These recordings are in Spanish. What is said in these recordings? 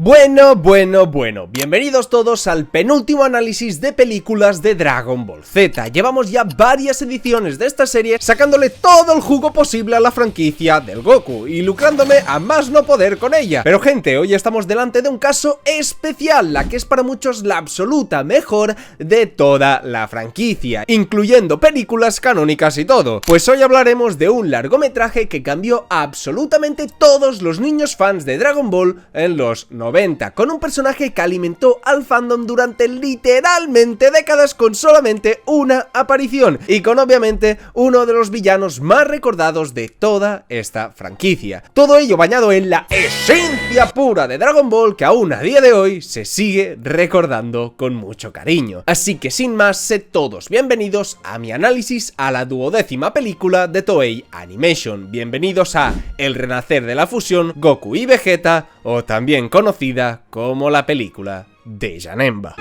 Bueno, bienvenidos todos al penúltimo análisis de películas de Dragon Ball Z. Llevamos ya varias ediciones de esta serie sacándole todo el jugo posible a la franquicia del Goku y lucrándome a más no poder con ella. Pero gente, hoy estamos delante de un caso especial, la que es para muchos la absoluta mejor de toda la franquicia, incluyendo películas canónicas y todo. Pues hoy hablaremos de un largometraje que cambió a absolutamente todos los niños fans de Dragon Ball en los 90, con un personaje que alimentó al fandom durante literalmente décadas con solamente una aparición y con obviamente uno de los villanos más recordados de toda esta franquicia. Todo ello bañado en la esencia pura de Dragon Ball que aún a día de hoy se sigue recordando con mucho cariño. Así que sin más, sed todos bienvenidos a mi análisis a la 12ª película de Toei Animation. Bienvenidos a El renacer de la fusión Goku y Vegeta, o también conocida como la película de Janemba.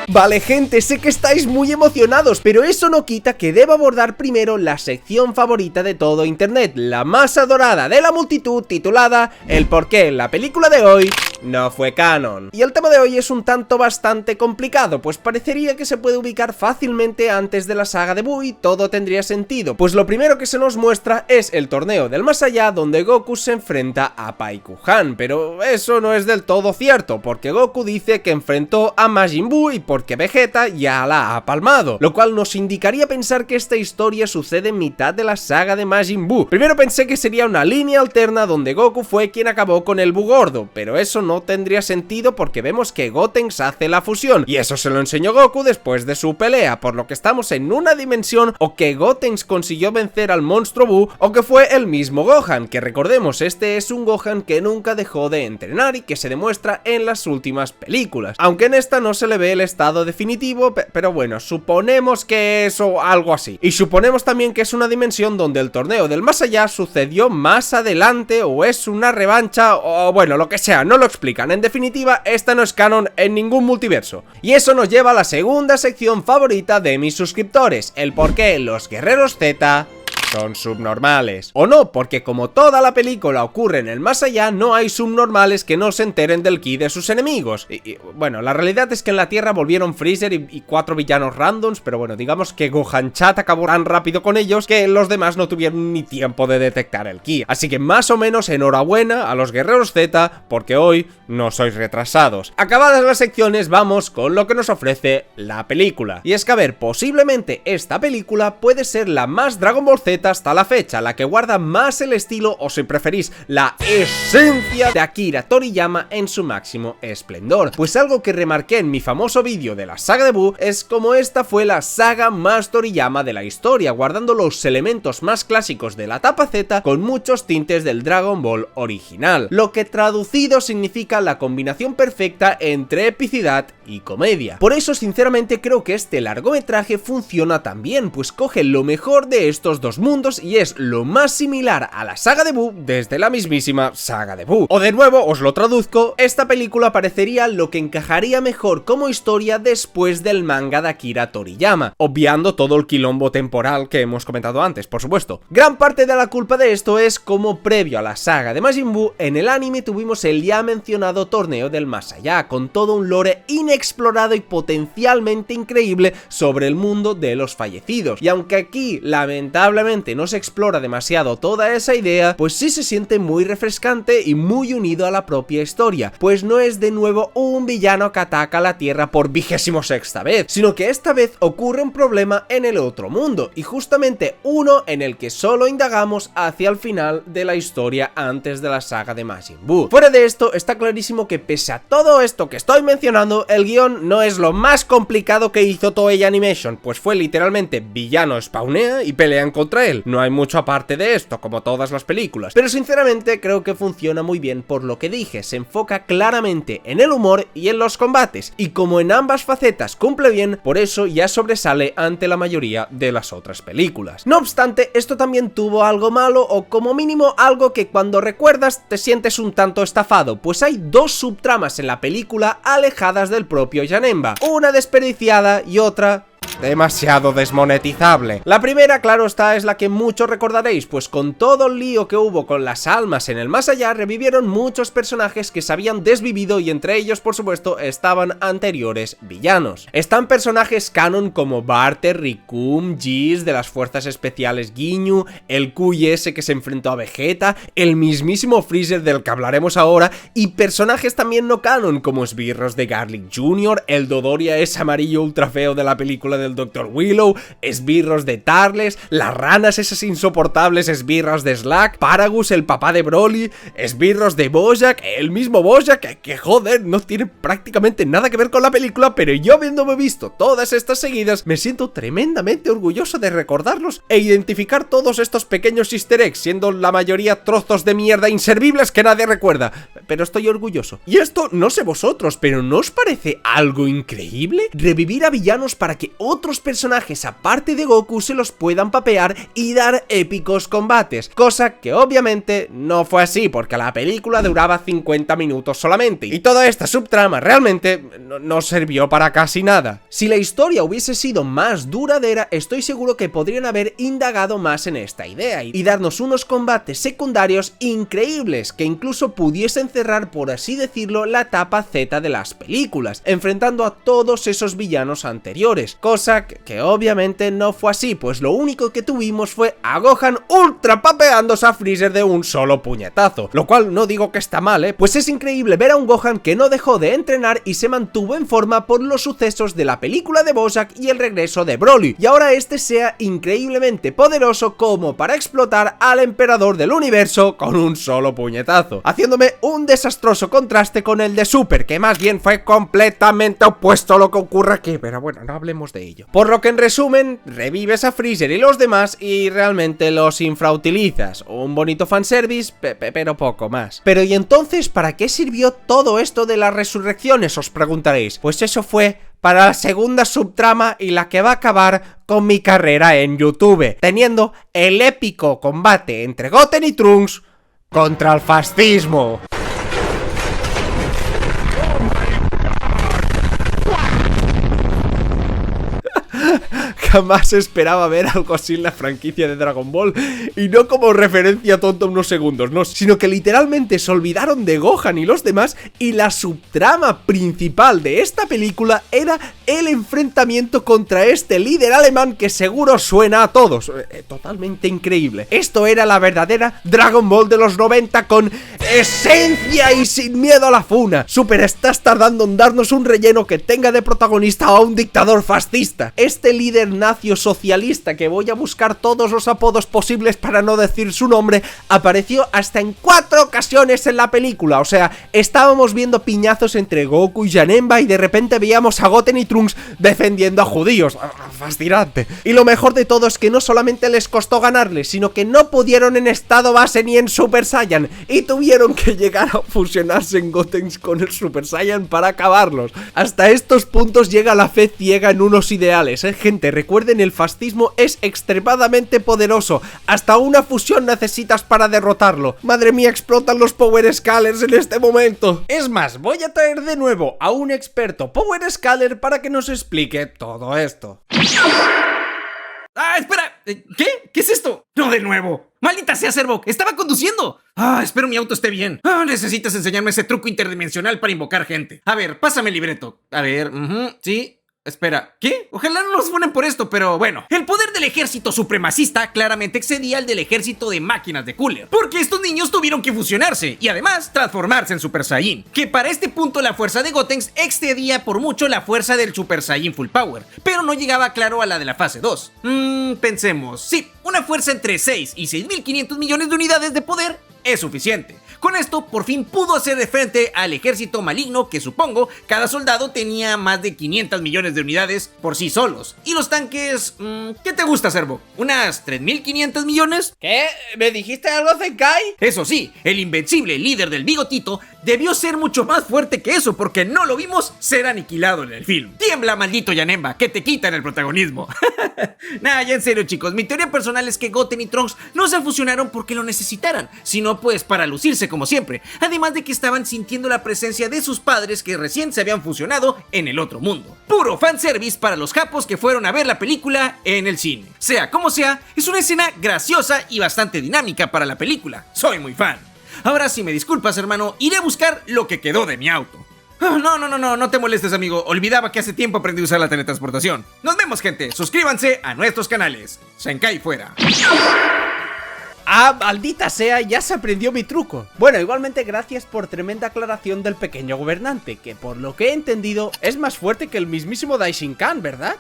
Vale gente, sé que estáis muy emocionados, pero eso no quita que deba abordar primero la sección favorita de todo internet, la más adorada de la multitud, titulada El por qué la película de hoy no fue canon. Y el tema de hoy es un tanto bastante complicado, pues parecería que se puede ubicar fácilmente antes de la saga de Buu y todo tendría sentido, pues lo primero que se nos muestra es el torneo del más allá donde Goku se enfrenta a Paikuhan, pero eso no es del todo cierto, porque Goku dice que enfrentó a Majin Buu y porque Vegeta ya la ha palmado, lo cual nos indicaría pensar que esta historia sucede en mitad de la saga de Majin Buu. Primero pensé que sería una línea alterna donde Goku fue quien acabó con el Buu gordo, pero eso no tendría sentido porque vemos que Gotenks hace la fusión, y eso se lo enseñó Goku después de su pelea, por lo que estamos en una dimensión o que Gotenks consiguió vencer al monstruo Buu, o que fue el mismo Gohan, que recordemos, este es un Gohan que nunca dejó de entrenar y que se demuestra en las últimas películas, aunque en esta no se le ve el estado definitivo, pero bueno, suponemos que es o algo así. Y suponemos también que es una dimensión donde el torneo del más allá sucedió más adelante, o es una revancha, o bueno, lo que sea, no lo explican. En definitiva, esta no es canon en ningún multiverso. Y eso nos lleva a la segunda sección favorita de mis suscriptores, el por qué los guerreros Z son subnormales. O no, porque como toda la película ocurre en el más allá, no hay subnormales que no se enteren del ki de sus enemigos. Y bueno, la realidad es que en la Tierra volvieron Freezer y 4 villanos randoms, pero bueno, digamos que Gohan Chat acabó tan rápido con ellos que los demás no tuvieron ni tiempo de detectar el ki. Así que más o menos enhorabuena a los guerreros Z, porque hoy no sois retrasados. Acabadas las secciones, vamos con lo que nos ofrece la película. Y es que a ver, posiblemente esta película puede ser la más Dragon Ball Z hasta la fecha, la que guarda más el estilo, o si preferís, la esencia de Akira Toriyama en su máximo esplendor. Pues algo que remarqué en mi famoso vídeo de la saga de Buu es como esta fue la saga más Toriyama de la historia, guardando los elementos más clásicos de la etapa Z con muchos tintes del Dragon Ball original, lo que traducido significa la combinación perfecta entre epicidad y comedia. Por eso sinceramente creo que este largometraje funciona tan bien, pues coge lo mejor de estos dos mundos y es lo más similar a la saga de Buu desde la mismísima saga de Buu. O de nuevo, os lo traduzco, esta película parecería lo que encajaría mejor como historia después del manga de Akira Toriyama, obviando todo el quilombo temporal que hemos comentado antes, por supuesto. Gran parte de la culpa de esto es como previo a la saga de Majin Buu, en el anime tuvimos el ya mencionado torneo del más allá, con todo un lore inexplorado y potencialmente increíble sobre el mundo de los fallecidos, y aunque aquí lamentablemente no se explora demasiado toda esa idea, pues sí se siente muy refrescante y muy unido a la propia historia, pues no es de nuevo un villano que ataca a la Tierra por 26ª vez, sino que esta vez ocurre un problema en el otro mundo, y justamente uno en el que solo indagamos hacia el final de la historia antes de la saga de Majin Buu. Fuera de esto, está clarísimo que pese a todo esto que estoy mencionando, el guión no es lo más complicado que hizo Toei Animation, pues fue literalmente villano spawnea y pelean contra él. No hay mucho aparte de esto, como todas las películas, pero sinceramente creo que funciona muy bien por lo que dije, se enfoca claramente en el humor y en los combates, y como en ambas facetas cumple bien, por eso ya sobresale ante la mayoría de las otras películas. No obstante, esto también tuvo algo malo, o como mínimo algo que cuando recuerdas te sientes un tanto estafado, pues hay dos subtramas en la película alejadas del propio Janemba, una desperdiciada y otra demasiado desmonetizable. La primera, claro está, es la que muchos recordaréis, pues con todo el lío que hubo con las almas en el más allá, revivieron muchos personajes que se habían desvivido y entre ellos, por supuesto, estaban anteriores villanos. Están personajes canon como Barter, Rikum, Geese de las fuerzas especiales Ginyu, el Kuei ese que se enfrentó a Vegeta, el mismísimo Freezer del que hablaremos ahora, y personajes también no canon como esbirros de Garlic Jr., el Dodoria ese amarillo ultra feo de la película del Dr. Willow, esbirros de Tarles, las ranas esas insoportables esbirros de Slack, Paragus el papá de Broly, esbirros de Bojack, el mismo Bojack que joder, no tiene prácticamente nada que ver con la película, pero yo habiéndome visto todas estas seguidas, me siento tremendamente orgulloso de recordarlos e identificar todos estos pequeños easter eggs, siendo la mayoría trozos de mierda inservibles que nadie recuerda, pero estoy orgulloso. Y esto no sé vosotros, pero ¿no os parece algo increíble? Revivir a villanos para que otros personajes aparte de Goku se los puedan papear y dar épicos combates, cosa que obviamente no fue así porque la película duraba 50 minutos solamente y toda esta subtrama realmente no sirvió para casi nada. Si la historia hubiese sido más duradera, estoy seguro que podrían haber indagado más en esta idea y darnos unos combates secundarios increíbles que incluso pudiesen cerrar, por así decirlo, la etapa Z de las películas, enfrentando a todos esos villanos anteriores, cosa que obviamente no fue así, pues lo único que tuvimos fue a Gohan ultra papeándose a Freezer de un solo puñetazo, lo cual no digo que está mal, pues es increíble ver a un Gohan que no dejó de entrenar y se mantuvo en forma por los sucesos de la película de Bojack y el regreso de Broly, y ahora este sea increíblemente poderoso como para explotar al emperador del universo con un solo puñetazo, haciéndome un desastroso contraste con el de Super, que más bien fue completamente opuesto a lo que ocurre aquí, pero bueno, no hablemos de ello. Por lo que en resumen, revives a Freezer y los demás y realmente los infrautilizas, un bonito fanservice, pero poco más. Pero ¿y entonces para qué sirvió todo esto de las resurrecciones? Os preguntaréis. Pues eso fue para la segunda subtrama y la que va a acabar con mi carrera en YouTube, teniendo el épico combate entre Goten y Trunks contra el fascismo. Jamás esperaba ver algo así en la franquicia de Dragon Ball, y no como referencia tonta unos segundos, no, sino que literalmente se olvidaron de Gohan y los demás, y la subtrama principal de esta película era el enfrentamiento contra este líder alemán que seguro suena a todos, totalmente increíble. Esto era la verdadera Dragon Ball de los 90 con esencia y sin miedo a la funa. Super, estás tardando en darnos un relleno que tenga de protagonista a un dictador fascista. Este líder nacio socialista, que voy a buscar todos los apodos posibles para no decir su nombre, apareció hasta en 4 ocasiones en la película. O sea, estábamos viendo piñazos entre Goku y Janemba y de repente veíamos a Goten y Trunks defendiendo a judíos. Fascinante. Y lo mejor de todo es que no solamente les costó ganarles, sino que no pudieron en estado base ni en Super Saiyan y tuvieron que llegar a fusionarse en Goten con el Super Saiyan para acabarlos. Hasta estos puntos llega la fe ciega en unos ideales, gente. Recuerden, el fascismo es extremadamente poderoso. Hasta una fusión necesitas para derrotarlo. Madre mía, explotan los Power Scalers en este momento. Es más, voy a traer de nuevo a un experto Power Scaler para que nos explique todo esto. ¡Ah, espera! ¿Qué? ¿Qué es esto? ¡No de nuevo! ¡Maldita sea, Servo! ¡Estaba conduciendo! ¡Ah, espero mi auto esté bien! ¡Ah, necesitas enseñarme ese truco interdimensional para invocar gente! A ver, pásame el libreto. A ver, sí... Espera, ¿qué? Ojalá no nos funen por esto, pero bueno. El poder del ejército supremacista claramente excedía al del ejército de máquinas de Cooler, porque estos niños tuvieron que fusionarse y además transformarse en Super Saiyan, que para este punto la fuerza de Gotenks excedía por mucho la fuerza del Super Saiyan Full Power, pero no llegaba claro a la de la fase 2. Pensemos, sí, una fuerza entre 6 y 6.500 millones de unidades de poder es suficiente. Con esto, por fin pudo hacer de frente al ejército maligno que supongo cada soldado tenía más de 500 millones de unidades por sí solos. Y los tanques, ¿qué te gusta, Servo? ¿Unas 3.500 millones? ¿Qué? ¿Me dijiste algo, Zenkai? Eso sí, el invencible líder del bigotito debió ser mucho más fuerte que eso, porque no lo vimos ser aniquilado en el film. Tiembla, maldito Janemba, que te quitan el protagonismo. Nah, ya en serio, chicos, mi teoría personal es que Goten y Trunks no se fusionaron porque lo necesitaran, sino pues para lucirse divertirse como siempre, además de que estaban sintiendo la presencia de sus padres que recién se habían fusionado en el otro mundo. Puro fanservice para los japos que fueron a ver la película en el cine. Sea como sea, es una escena graciosa y bastante dinámica para la película. Soy muy fan. Ahora, si me disculpas, hermano, iré a buscar lo que quedó de mi auto. No te molestes, amigo. Olvidaba que hace tiempo aprendí a usar la teletransportación. Nos vemos, gente. Suscríbanse a nuestros canales. Shenkai fuera. Ah, maldita sea, ya se aprendió mi truco. Bueno, igualmente gracias por tremenda aclaración del pequeño gobernante, que por lo que he entendido es más fuerte que el mismísimo Daishinkan, ¿verdad?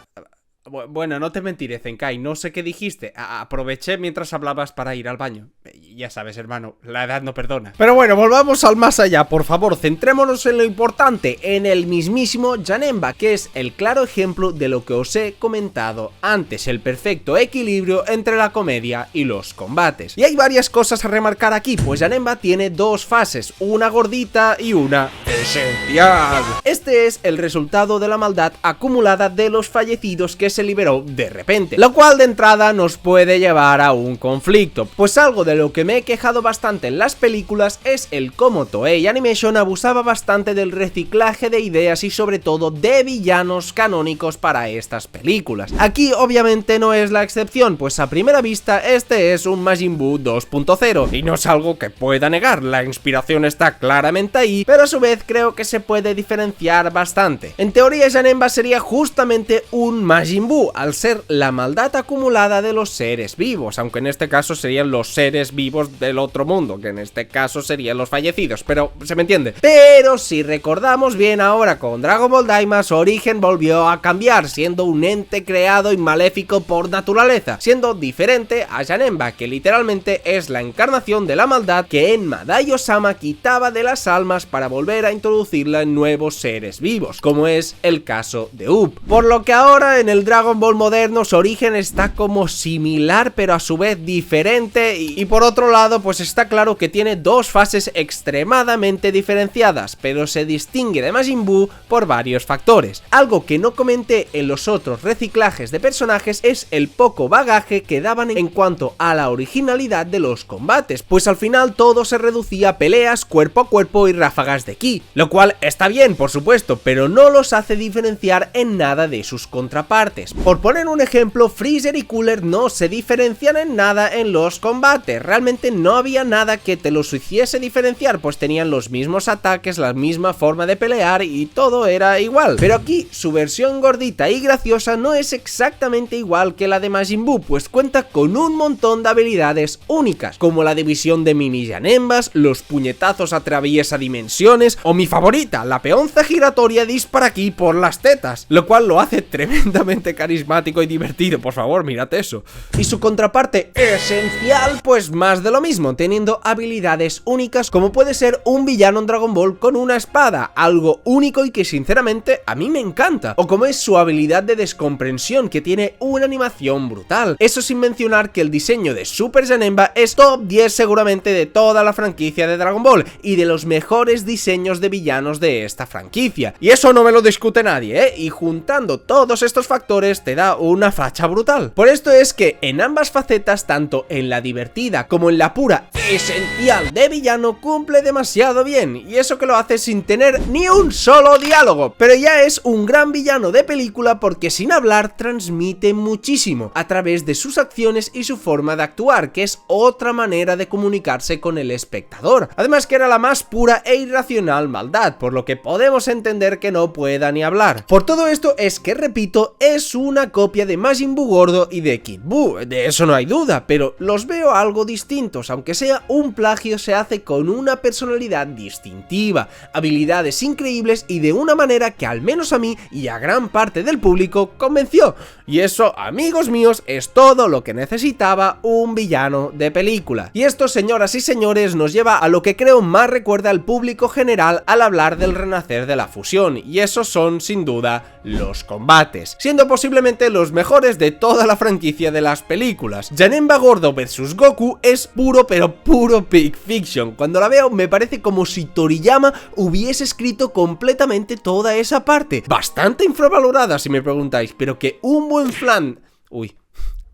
Bueno, no te mentiré, Zenkai, no sé qué dijiste. Aproveché mientras hablabas para ir al baño. Ya sabes, hermano, la edad no perdona. Pero bueno, volvamos al más allá, por favor. Centrémonos en lo importante, en el mismísimo Janemba, que es el claro ejemplo de lo que os he comentado antes, el perfecto equilibrio entre la comedia y los combates. Y hay varias cosas a remarcar aquí, pues Janemba tiene dos fases, una gordita y una esencial. Este es el resultado de la maldad acumulada de los fallecidos que se liberó de repente, lo cual de entrada nos puede llevar a un conflicto, pues algo de lo que me he quejado bastante en las películas es el cómo Toei Animation abusaba bastante del reciclaje de ideas y sobre todo de villanos canónicos para estas películas. Aquí obviamente no es la excepción, pues a primera vista este es un Majin Buu 2.0 y no es algo que pueda negar, la inspiración está claramente ahí, pero a su vez creo que se puede diferenciar bastante. En teoría Janemba sería justamente un Majin Buu, al ser la maldad acumulada de los seres vivos, aunque en este caso serían los seres vivos del otro mundo, que en este caso serían los fallecidos, pero se me entiende. Pero si recordamos bien ahora con Dragon Ball Daima, su origen volvió a cambiar, siendo un ente creado y maléfico por naturaleza, siendo diferente a Janemba, que literalmente es la encarnación de la maldad que Enma Daiyosama quitaba de las almas para volver a introducirla en nuevos seres vivos, como es el caso de Up. Por lo que ahora en el Dragon Ball moderno su origen está como similar pero a su vez diferente y por otro lado pues está claro que tiene dos fases extremadamente diferenciadas, pero se distingue de Majin Buu por varios factores. Algo que no comenté en los otros reciclajes de personajes es el poco bagaje que daban en cuanto a la originalidad de los combates, pues al final todo se reducía a peleas cuerpo a cuerpo y ráfagas de ki, lo cual está bien por supuesto, pero no los hace diferenciar en nada de sus contrapartes. Por poner un ejemplo, Freezer y Cooler no se diferencian en nada en los combates, realmente no había nada que te los hiciese diferenciar, pues tenían los mismos ataques, la misma forma de pelear y todo era igual. Pero aquí su versión gordita y graciosa no es exactamente igual que la de Majin Buu, pues cuenta con un montón de habilidades únicas, como la división de mini Janembas, los puñetazos atraviesa dimensiones o mi favorita, la peonza giratoria dispara aquí por las tetas, lo cual lo hace tremendamente carismático y divertido, por favor, mirad eso. Y su contraparte esencial, pues más de lo mismo, teniendo habilidades únicas como puede ser un villano en Dragon Ball con una espada, algo único y que sinceramente a mí me encanta, o como es su habilidad de descomprensión que tiene una animación brutal, eso sin mencionar que el diseño de Super Janemba es top 10 seguramente de toda la franquicia de Dragon Ball y de los mejores diseños de villanos de esta franquicia, y eso no me lo discute nadie, y juntando todos estos factores te da una facha brutal. Por esto es que en ambas facetas, tanto en la divertida como en la pura esencial de villano, cumple demasiado bien, y eso que lo hace sin tener ni un solo diálogo, pero ya es un gran villano de película porque sin hablar transmite muchísimo a través de sus acciones y su forma de actuar, que es otra manera de comunicarse con el espectador, además que era la más pura e irracional maldad, por lo que podemos entender que no pueda ni hablar. Por todo esto es que, repito, es una copia de Majin Buu gordo y de Kid Buu, de eso no hay duda, pero los veo algo distintos, aunque sea un plagio se hace con una personalidad distintiva, habilidades increíbles y de una manera que al menos a mí y a gran parte del público convenció, y eso, amigos míos, es todo lo que necesitaba un villano de película. Y esto, señoras y señores, nos lleva a lo que creo más recuerda al público general al hablar del renacer de la fusión, y esos son sin duda los combates, siendo posiblemente los mejores de toda la franquicia de las películas. Janemba gordo vs Goku es puro pero puro Pulp Fiction. Cuando la veo me parece como si Toriyama hubiese escrito completamente toda esa parte, bastante infravalorada si me preguntáis, pero que un buen flan... Uy,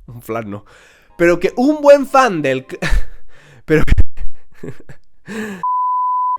un flan no. Pero que un buen fan del... pero...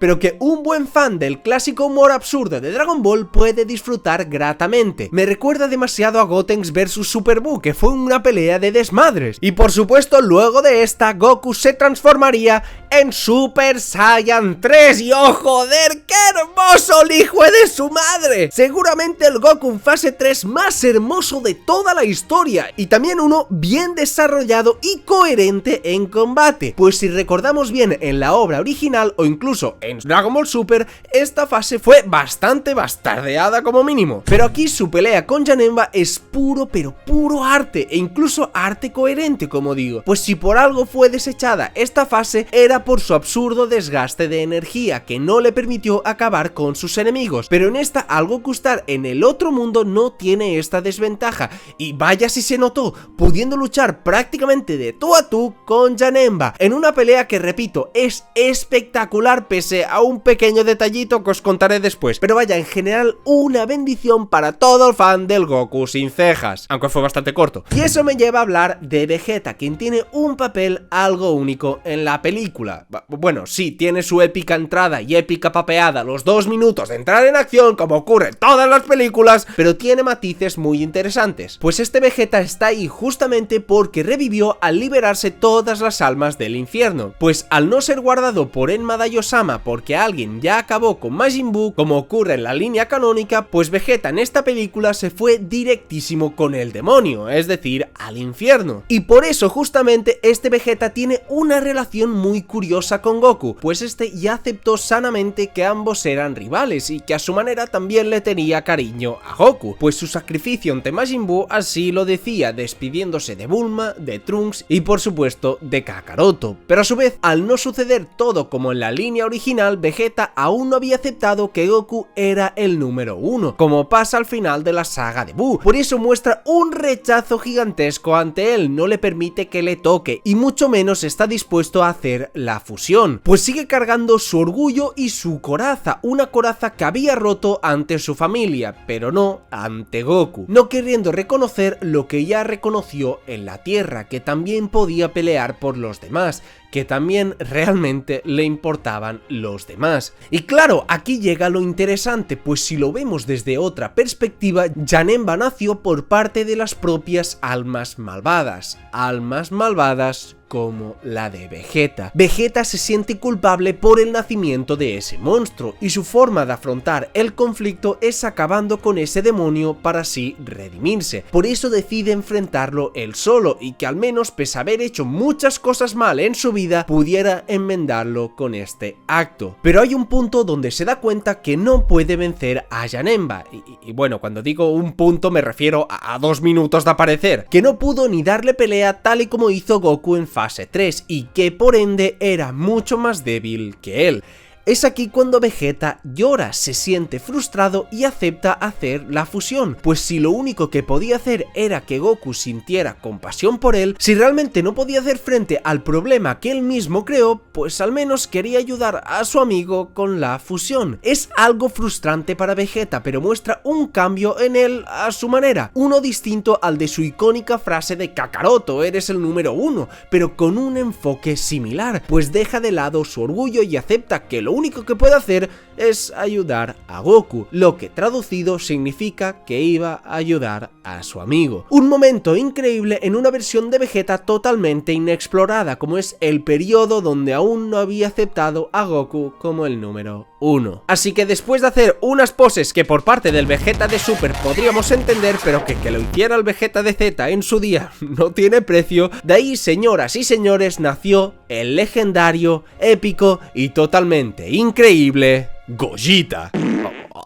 pero que un buen fan del clásico humor absurdo de Dragon Ball puede disfrutar gratamente. Me recuerda demasiado a Gotenks vs Super Buu, que fue una pelea de desmadres. Y por supuesto, luego de esta, Goku se transformaría en Super Saiyan 3. Y ¡oh, joder, qué hermoso el hijo de su madre! Seguramente el Goku en fase 3 más hermoso de toda la historia. Y también uno bien desarrollado y coherente en combate. Pues si recordamos bien en la obra original o incluso en Dragon Ball Super, esta fase fue bastante bastardeada como mínimo. Pero aquí su pelea con Janemba es puro pero puro arte, e incluso arte coherente, como digo. Pues si por algo fue desechada esta fase, era por su absurdo desgaste de energía, que no le permitió acabar con sus enemigos. Pero en esta, al Goku estar en el otro mundo, no tiene esta desventaja. Y vaya si se notó, pudiendo luchar prácticamente de tú a tú con Janemba, en una pelea que, repito, es espectacular, pese a un pequeño detallito que os contaré después. Pero vaya, en general, una bendición para todo el fan del Goku sin cejas, aunque fue bastante corto. Y eso me lleva a hablar de Vegeta, quien tiene un papel algo único en la película. Bueno, sí, tiene su épica entrada y épica papeada, los 2 minutos de entrar en acción, como ocurre en todas las películas, pero tiene matices muy interesantes. Pues este Vegeta está ahí justamente porque revivió al liberarse todas las almas del infierno. Pues al no ser guardado por Enma Daiyosama porque alguien ya acabó con Majin Buu, como ocurre en la línea canónica, pues Vegeta en esta película se fue directísimo con el demonio, es decir, al infierno. Y por eso justamente este Vegeta tiene una relación muy curiosa con Goku, pues este ya aceptó sanamente que ambos eran rivales y que a su manera también le tenía cariño a Goku, pues su sacrificio ante Majin Buu así lo decía, despidiéndose de Bulma, de Trunks y por supuesto de Kakaroto. Pero a su vez, al no suceder todo como en la línea original, Vegeta aún no había aceptado que Goku era el número 1, como pasa al final de la saga de Buu. Por eso muestra un rechazo gigantesco ante él, no le permite que le toque y mucho menos está dispuesto a hacer la fusión, pues sigue cargando su orgullo y su coraza, una coraza que había roto ante su familia, pero no ante Goku, no queriendo reconocer lo que ya reconoció en la Tierra, que también podía pelear por los demás, que también realmente le importaban los demás. Y claro, aquí llega lo interesante, pues si lo vemos desde otra perspectiva, Janemba nació por parte de las propias almas malvadas como la de Vegeta. Vegeta se siente culpable por el nacimiento de ese monstruo y su forma de afrontar el conflicto es acabando con ese demonio para así redimirse. Por eso decide enfrentarlo él solo y que al menos, pese a haber hecho muchas cosas mal en su vida, pudiera enmendarlo con este acto. Pero hay un punto donde se da cuenta que no puede vencer a Janemba y bueno, cuando digo un punto me refiero a 2 minutos de aparecer, que no pudo ni darle pelea tal y como hizo Goku en fase 3 y que por ende era mucho más débil que él. Es aquí cuando Vegeta llora, se siente frustrado y acepta hacer la fusión, pues si lo único que podía hacer era que Goku sintiera compasión por él, si realmente no podía hacer frente al problema que él mismo creó, pues al menos quería ayudar a su amigo con la fusión. Es algo frustrante para Vegeta, pero muestra un cambio en él a su manera, uno distinto al de su icónica frase de Kakaroto, eres el número 1, pero con un enfoque similar, pues deja de lado su orgullo y acepta que lo único que puede hacer es ayudar a Goku, lo que traducido significa que iba a ayudar a su amigo. Un momento increíble en una versión de Vegeta totalmente inexplorada, como es el periodo donde aún no había aceptado a Goku como el número 1. Así que después de hacer unas poses que por parte del Vegeta de Super podríamos entender, pero que lo hiciera el Vegeta de Z en su día no tiene precio, de ahí, señoras y señores, nació el legendario, épico y totalmente increíble Gogeta.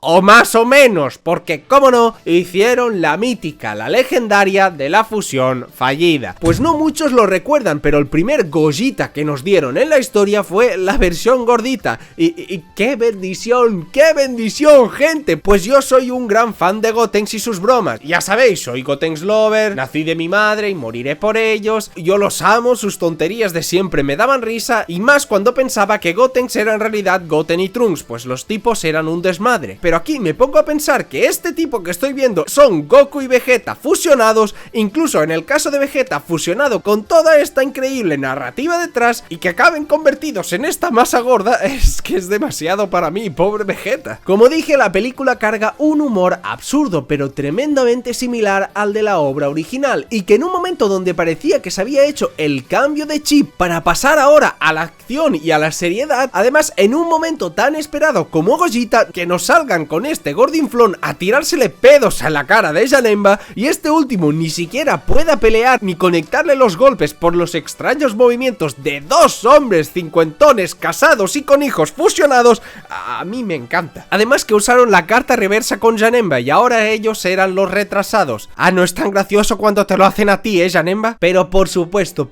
O más o menos, porque cómo no, hicieron la mítica, la legendaria de la fusión fallida. Pues no muchos lo recuerdan, pero el primer Gogeta que nos dieron en la historia fue la versión gordita. Y ¡qué bendición! ¡Qué bendición, gente! Pues yo soy un gran fan de Gotenks y sus bromas. Ya sabéis, soy Gotenks Lover, nací de mi madre y moriré por ellos. Yo los amo, sus tonterías de siempre me daban risa, y más cuando pensaba que Gotenks era en realidad Goten y Trunks, pues los tipos eran un desmadre. Vale, pero aquí me pongo a pensar que este tipo que estoy viendo son Goku y Vegeta fusionados, incluso en el caso de Vegeta fusionado con toda esta increíble narrativa detrás, y que acaben convertidos en esta masa gorda, es que es demasiado para mí, pobre Vegeta. Como dije, la película carga un humor absurdo, pero tremendamente similar al de la obra original, y que en un momento donde parecía que se había hecho el cambio de chip para pasar ahora a la acción y a la seriedad, además en un momento tan esperado como Gogeta, que nos salgan con este gordinflón a tirársele pedos a la cara de Janemba, y este último ni siquiera pueda pelear ni conectarle los golpes por los extraños movimientos de dos hombres cincuentones casados y con hijos fusionados, a mí me encanta. Además que usaron la carta reversa con Janemba y ahora ellos eran los retrasados. No es tan gracioso cuando te lo hacen a ti, Janemba. Pero por supuesto,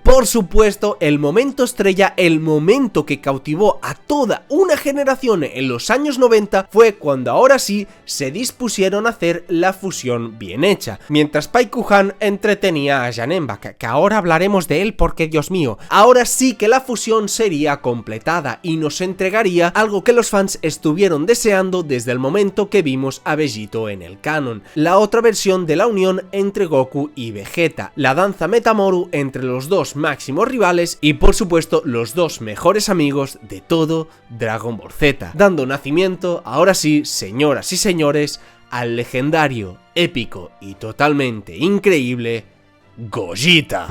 el momento estrella, el momento que cautivó a toda una generación en los años 90 fue cuando ahora sí se dispusieron a hacer la fusión bien hecha, mientras Pai Kuhan entretenía a Janemba, que ahora hablaremos de él porque, Dios mío, ahora sí que la fusión sería completada y nos entregaría algo que los fans estuvieron deseando desde el momento que vimos a Vegito en el canon, la otra versión de la unión entre Goku y Vegeta, la danza Metamoru entre los dos máximos rivales y por supuesto los dos mejores amigos de todo Dragon Ball Z, dando nacimiento, ahora sí, señoras y señores, al legendario, épico y totalmente increíble Gogeta.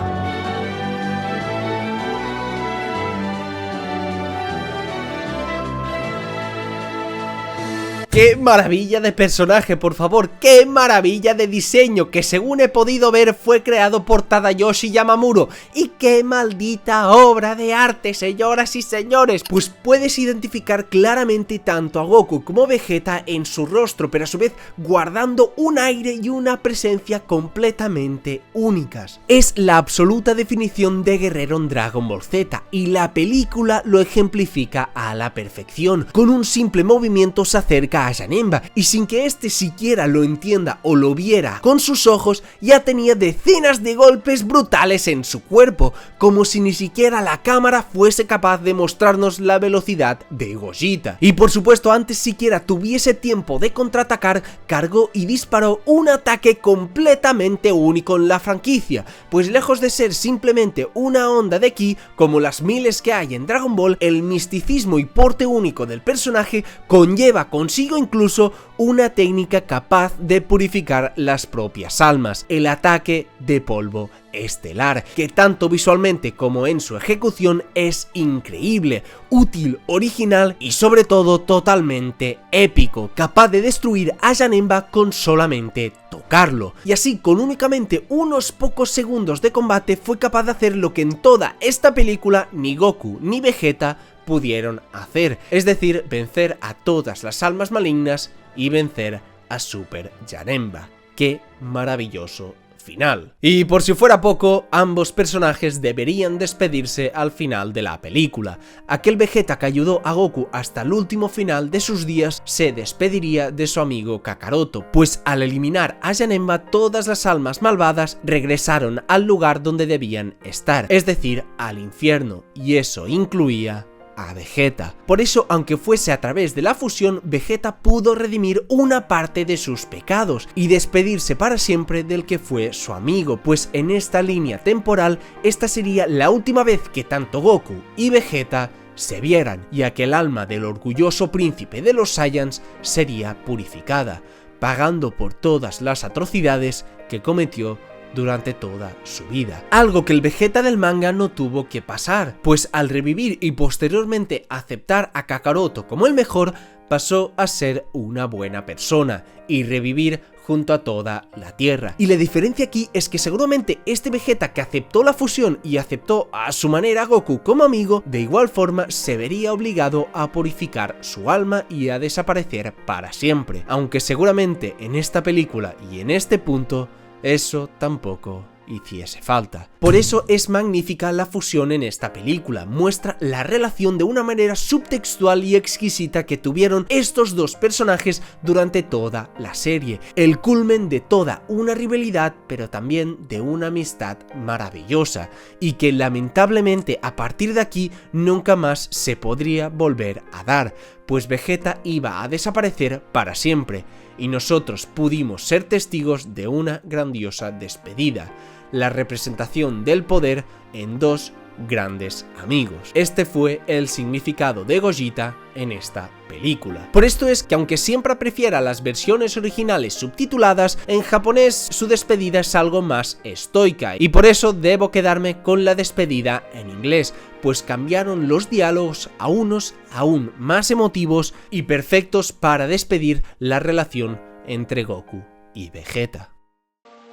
¡Qué maravilla de personaje, por favor! ¡Qué maravilla de diseño! Que según he podido ver fue creado por Tadayoshi Yamamuro. ¡Y qué maldita obra de arte, señoras y señores! Pues puedes identificar claramente tanto a Goku como Vegeta en su rostro, pero a su vez guardando un aire y una presencia completamente únicas. Es la absoluta definición de guerrero en Dragon Ball Z, y la película lo ejemplifica a la perfección. Con un simple movimiento se acerca a Janemba y sin que éste siquiera lo entienda o lo viera con sus ojos, ya tenía decenas de golpes brutales en su cuerpo, como si ni siquiera la cámara fuese capaz de mostrarnos la velocidad de Gogeta. Y por supuesto, antes siquiera tuviese tiempo de contraatacar, cargó y disparó un ataque completamente único en la franquicia, pues lejos de ser simplemente una onda de ki como las miles que hay en Dragon Ball, el misticismo y porte único del personaje conlleva consigo incluso una técnica capaz de purificar las propias almas, el ataque de polvo estelar, que tanto visualmente como en su ejecución es increíble, útil, original y sobre todo totalmente épico, capaz de destruir a Janemba con solamente tocarlo, y así con únicamente unos pocos segundos de combate fue capaz de hacer lo que en toda esta película ni Goku ni Vegeta pudieron hacer, es decir, vencer a todas las almas malignas y vencer a Super Janemba. ¡Qué maravilloso final! Y por si fuera poco, ambos personajes deberían despedirse al final de la película. Aquel Vegeta que ayudó a Goku hasta el último final de sus días se despediría de su amigo Kakaroto, pues al eliminar a Janemba todas las almas malvadas regresaron al lugar donde debían estar, es decir, al infierno, y eso incluía a Vegeta. Por eso, aunque fuese a través de la fusión, Vegeta pudo redimir una parte de sus pecados y despedirse para siempre del que fue su amigo, pues en esta línea temporal esta sería la última vez que tanto Goku y Vegeta se vieran, y aquel alma del orgulloso príncipe de los Saiyans sería purificada, pagando por todas las atrocidades que cometió durante toda su vida. Algo que el Vegeta del manga no tuvo que pasar, pues al revivir y posteriormente aceptar a Kakaroto como el mejor, pasó a ser una buena persona y revivir junto a toda la Tierra. Y la diferencia aquí es que seguramente este Vegeta que aceptó la fusión y aceptó a su manera a Goku como amigo, de igual forma se vería obligado a purificar su alma y a desaparecer para siempre, aunque seguramente en esta película y en este punto eso tampoco hiciese falta. Por eso es magnífica la fusión en esta película, muestra la relación de una manera subtextual y exquisita que tuvieron estos dos personajes durante toda la serie, el culmen de toda una rivalidad pero también de una amistad maravillosa y que lamentablemente a partir de aquí nunca más se podría volver a dar, pues Vegeta iba a desaparecer para siempre y nosotros pudimos ser testigos de una grandiosa despedida, la representación del poder en dos grandes amigos. Este fue el significado de Gogeta en esta película. Por esto es que aunque siempre prefiera las versiones originales subtituladas, en japonés su despedida es algo más estoica y por eso debo quedarme con la despedida en inglés, pues cambiaron los diálogos a unos aún más emotivos y perfectos para despedir la relación entre Goku y Vegeta.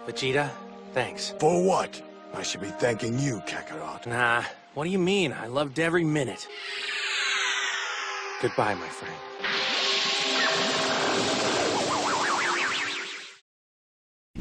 Vegeta, thanks. For what? I should be thanking you, Kakarot. Nah, what do you mean? I loved every minute. Goodbye, my friend.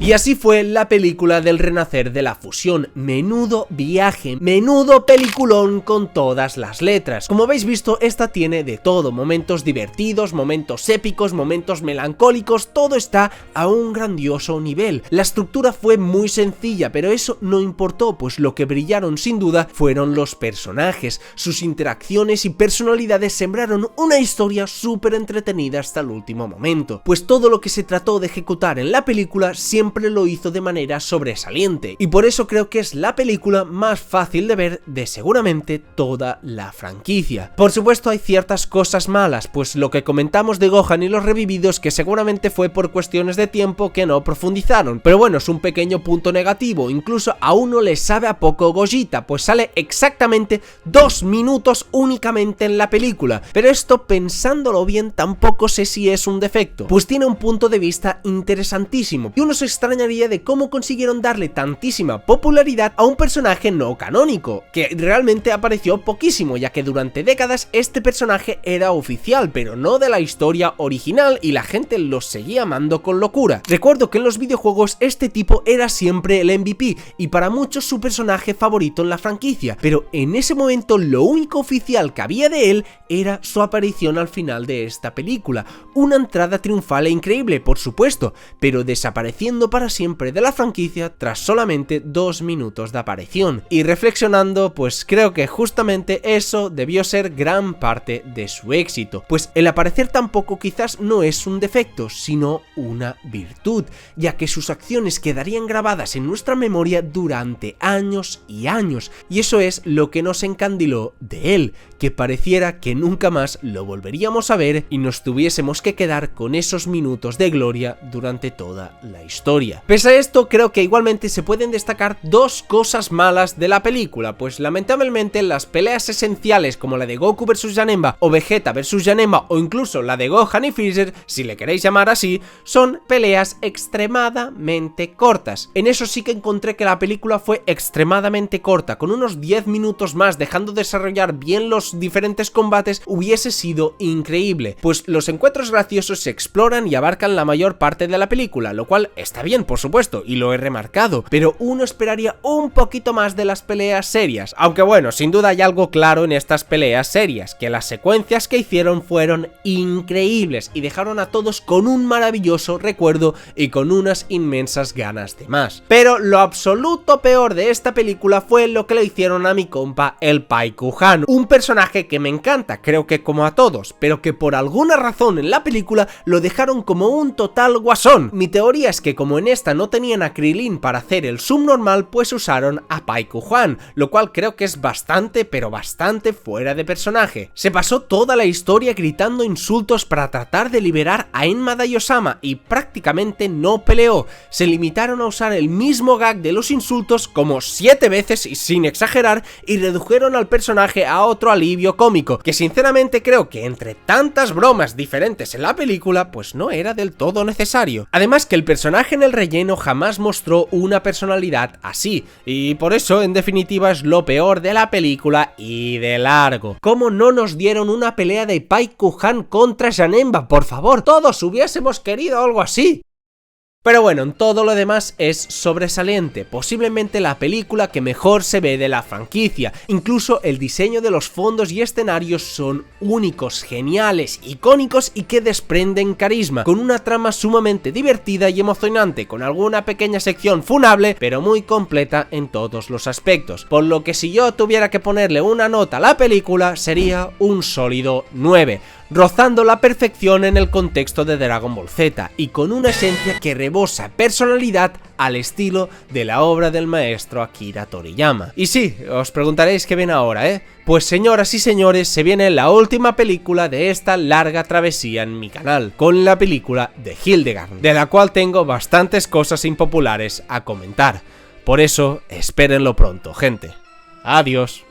Y así fue la película del renacer de la fusión, menudo viaje, menudo peliculón con todas las letras. Como habéis visto, esta tiene de todo, momentos divertidos, momentos épicos, momentos melancólicos, todo está a un grandioso nivel. La estructura fue muy sencilla, pero eso no importó, pues lo que brillaron sin duda fueron los personajes, sus interacciones y personalidades sembraron una historia súper entretenida hasta el último momento, pues todo lo que se trató de ejecutar en la película siempre lo hizo de manera sobresaliente y por eso creo que es la película más fácil de ver de seguramente toda la franquicia. Por supuesto hay ciertas cosas malas, pues lo que comentamos de Gohan y los revividos que seguramente fue por cuestiones de tiempo que no profundizaron, pero bueno, es un pequeño punto negativo, incluso a uno le sabe a poco Gogeta, pues sale exactamente 2 minutos únicamente en la película, pero esto pensándolo bien tampoco sé si es un defecto, pues tiene un punto de vista interesantísimo y uno se extrañaría de cómo consiguieron darle tantísima popularidad a un personaje no canónico, que realmente apareció poquísimo, ya que durante décadas este personaje era oficial, pero no de la historia original y la gente lo seguía amando con locura. Recuerdo que en los videojuegos este tipo era siempre el MVP y para muchos su personaje favorito en la franquicia, pero en ese momento lo único oficial que había de él era su aparición al final de esta película, una entrada triunfal e increíble por supuesto, pero desapareciendo para siempre de la franquicia tras solamente 2 minutos de aparición. Y reflexionando, pues creo que justamente eso debió ser gran parte de su éxito, pues el aparecer tampoco quizás no es un defecto, sino una virtud, ya que sus acciones quedarían grabadas en nuestra memoria durante años y años, y eso es lo que nos encandiló de él, que pareciera que nunca más lo volveríamos a ver y nos tuviésemos que quedar con esos minutos de gloria durante toda la historia. Pese a esto, creo que igualmente se pueden destacar dos cosas malas de la película, pues lamentablemente las peleas esenciales como la de Goku vs Janemba o Vegeta vs Janemba o incluso la de Gohan y Freezer, si le queréis llamar así, son peleas extremadamente cortas. En eso sí que encontré que la película fue extremadamente corta, con unos 10 minutos más dejando desarrollar bien los diferentes combates hubiese sido increíble, pues los encuentros graciosos se exploran y abarcan la mayor parte de la película, lo cual está bien por supuesto y lo he remarcado, pero uno esperaría un poquito más de las peleas serias, aunque bueno, sin duda hay algo claro en estas peleas serias, que las secuencias que hicieron fueron increíbles y dejaron a todos con un maravilloso recuerdo y con unas inmensas ganas de más. Pero lo absoluto peor de esta película fue lo que le hicieron a mi compa el Paikuhan, un personaje que me encanta, creo que como a todos, pero que por alguna razón en la película lo dejaron como un total guasón. Mi teoría es que como en esta no tenían a Krillin para hacer el subnormal, pues usaron a Paikuhan, lo cual creo que es bastante, pero bastante fuera de personaje. Se pasó toda la historia gritando insultos para tratar de liberar a Enma Daiyosama y prácticamente no peleó. Se limitaron a usar el mismo gag de los insultos como 7 veces y sin exagerar y redujeron al personaje a otro alivio cómico, que sinceramente creo que entre tantas bromas diferentes en la película, pues no era del todo necesario. Además que el personaje en el relleno jamás mostró una personalidad así, y por eso en definitiva es lo peor de la película y de largo. ¿Cómo no nos dieron una pelea de Paikuhan contra Janemba? Por favor, todos hubiésemos querido algo así. Pero bueno, en todo lo demás es sobresaliente, posiblemente la película que mejor se ve de la franquicia. Incluso el diseño de los fondos y escenarios son únicos, geniales, icónicos y que desprenden carisma, con una trama sumamente divertida y emocionante, con alguna pequeña sección funable, pero muy completa en todos los aspectos. Por lo que si yo tuviera que ponerle una nota a la película, sería un sólido 9. Rozando la perfección en el contexto de Dragon Ball Z y con una esencia que rebosa personalidad al estilo de la obra del maestro Akira Toriyama. Y sí, os preguntaréis qué viene ahora, ¿eh? Pues señoras y señores, se viene la última película de esta larga travesía en mi canal, con la película de Hildegard, de la cual tengo bastantes cosas impopulares a comentar. Por eso, espérenlo pronto, gente. Adiós.